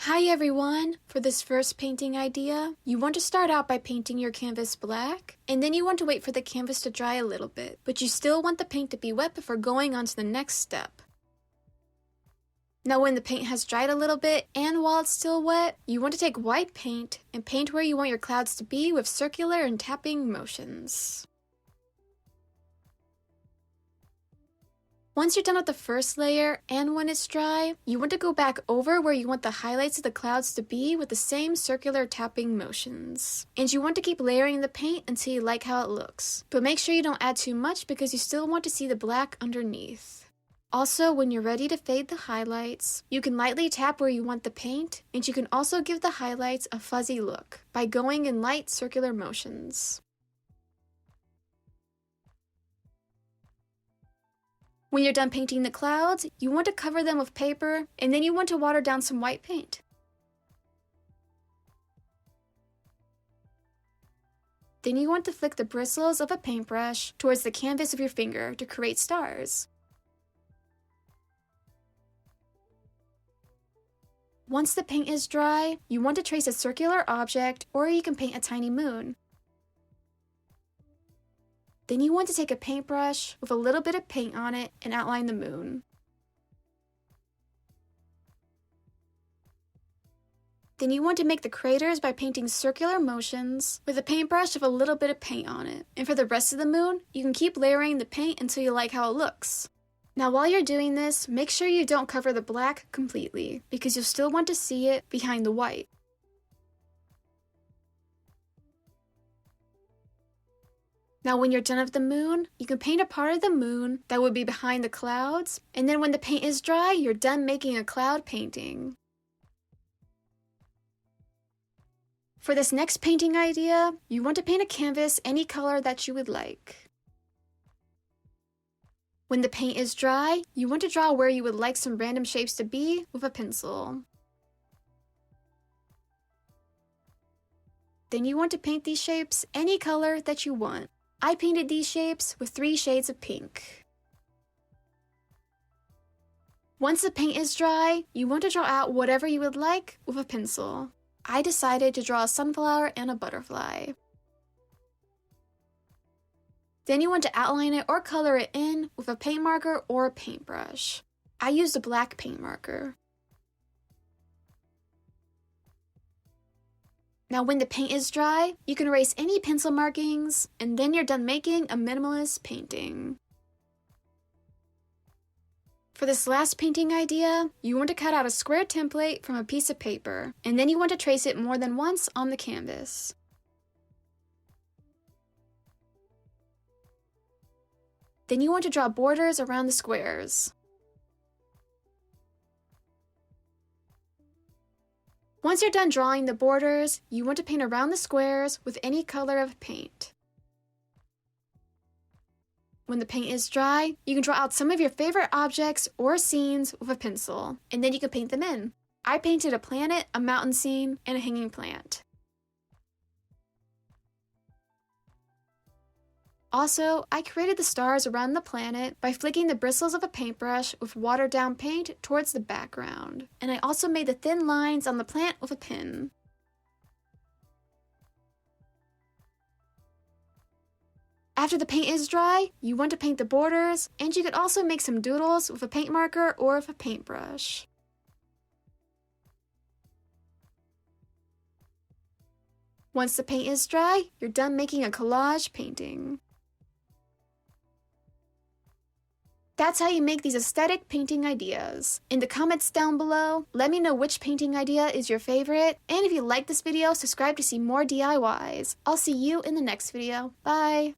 Hi everyone! For this first painting idea, you want to start out by painting your canvas black, and then you want to wait for the canvas to dry a little bit, but you still want the paint to be wet before going on to the next step. Now when the paint has dried a little bit, and while it's still wet, you want to take white paint and paint where you want your clouds to be with circular and tapping motions. Once you're done with the first layer, and when it's dry, you want to go back over where you want the highlights of the clouds to be with the same circular tapping motions. And you want to keep layering the paint until you like how it looks. But make sure you don't add too much because you still want to see the black underneath. Also, when you're ready to fade the highlights, you can lightly tap where you want the paint, and you can also give the highlights a fuzzy look by going in light circular motions. When you're done painting the clouds, you want to cover them with paper, and then you want to water down some white paint. Then you want to flick the bristles of a paintbrush towards the canvas of your finger to create stars. Once the paint is dry, you want to trace a circular object, or you can paint a tiny moon. Then you want to take a paintbrush with a little bit of paint on it and outline the moon. Then you want to make the craters by painting circular motions with a paintbrush with a little bit of paint on it. And for the rest of the moon, you can keep layering the paint until you like how it looks. Now while you're doing this, make sure you don't cover the black completely, because you'll still want to see it behind the white. Now when you're done with the moon, you can paint a part of the moon that would be behind the clouds, and then when the paint is dry, you're done making a cloud painting. For this next painting idea, you want to paint a canvas any color that you would like. When the paint is dry, you want to draw where you would like some random shapes to be with a pencil. Then you want to paint these shapes any color that you want. I painted these shapes with 3 shades of pink. Once the paint is dry, you want to draw out whatever you would like with a pencil. I decided to draw a sunflower and a butterfly. Then you want to outline it or color it in with a paint marker or a paintbrush. I used a black paint marker. Now when the paint is dry, you can erase any pencil markings, and then you're done making a minimalist painting. For this last painting idea, you want to cut out a square template from a piece of paper, and then you want to trace it more than once on the canvas. Then you want to draw borders around the squares. Once you're done drawing the borders, you want to paint around the squares with any color of paint. When the paint is dry, you can draw out some of your favorite objects or scenes with a pencil, and then you can paint them in. I painted a planet, a mountain scene, and a hanging plant. Also, I created the stars around the planet by flicking the bristles of a paintbrush with watered down paint towards the background. And I also made the thin lines on the plant with a pin. After the paint is dry, you want to paint the borders, and you could also make some doodles with a paint marker or with a paintbrush. Once the paint is dry, you're done making a collage painting. That's how you make these aesthetic painting ideas. In the comments down below, let me know which painting idea is your favorite, and if you like this video, subscribe to see more DIYs. I'll see you in the next video. Bye!